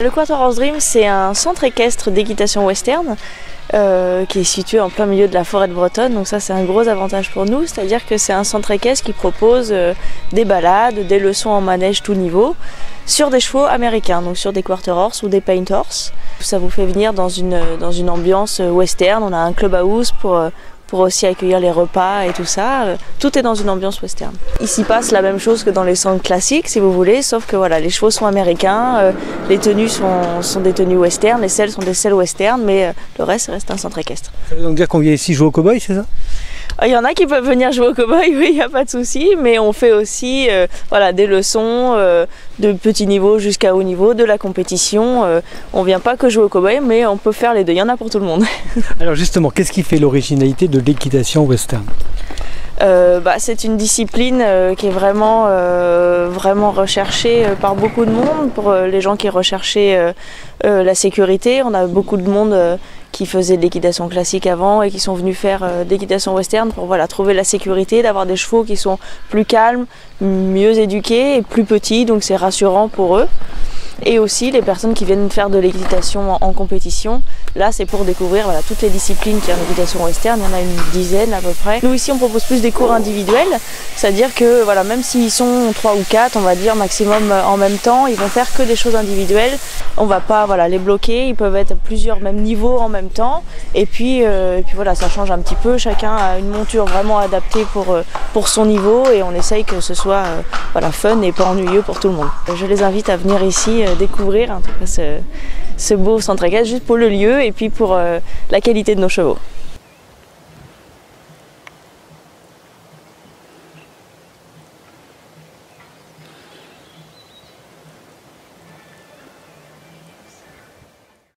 Le Quarter Horse Dream, c'est un centre équestre d'équitation western qui est situé en plein milieu de la forêt de Bretonne. Donc ça, c'est un gros avantage pour nous, c'est-à-dire que c'est un centre équestre qui propose des balades, des leçons en manège tout niveau sur des chevaux américains, donc sur des Quarter Horse ou des Paint Horse. Ça vous fait venir dans une ambiance western. On a un clubhouse pour aussi accueillir les repas et tout ça. Tout est dans une ambiance western. Il s'y passe la même chose que dans les centres classiques, si vous voulez, sauf que voilà, les chevaux sont américains, les tenues sont des tenues western, les selles sont des selles western, mais le reste reste un centre équestre. Ça veut donc dire qu'on vient ici jouer au cow-boy, c'est ça? Il y en a qui peuvent venir jouer au cow-boy, oui, il n'y a pas de souci, mais on fait aussi voilà, des leçons de petit niveau jusqu'à haut niveau, de la compétition. On ne vient pas que jouer au cow-boy, mais on peut faire les deux, il y en a pour tout le monde. Alors justement, qu'est-ce qui fait l'originalité de l'équitation western? C'est une discipline qui est vraiment recherchée par beaucoup de monde. Pour les gens qui recherchaient la sécurité, on a beaucoup de monde qui faisaient de l'équitation classique avant et qui sont venus faire de l'équitation western pour voilà, trouver la sécurité, d'avoir des chevaux qui sont plus calmes, mieux éduqués et plus petits, donc c'est rassurant pour eux. Et aussi les personnes qui viennent faire de l'équitation en compétition. Là, c'est pour découvrir voilà, toutes les disciplines qu'il y a en équitation western. Il y en a une dizaine à peu près. Nous, ici, on propose plus des cours individuels. C'est-à-dire que voilà, même s'ils sont 3 ou 4, on va dire maximum en même temps, ils vont faire que des choses individuelles. On ne va pas voilà, les bloquer. Ils peuvent être à plusieurs mêmes niveaux en même temps. Et puis voilà, ça change un petit peu. Chacun a une monture vraiment adaptée pour son niveau. Et on essaye que ce soit voilà, fun et pas ennuyeux pour tout le monde. Je les invite à venir ici découvrir en tout cas, ce beau centre équestre juste pour le lieu et puis pour la qualité de nos chevaux.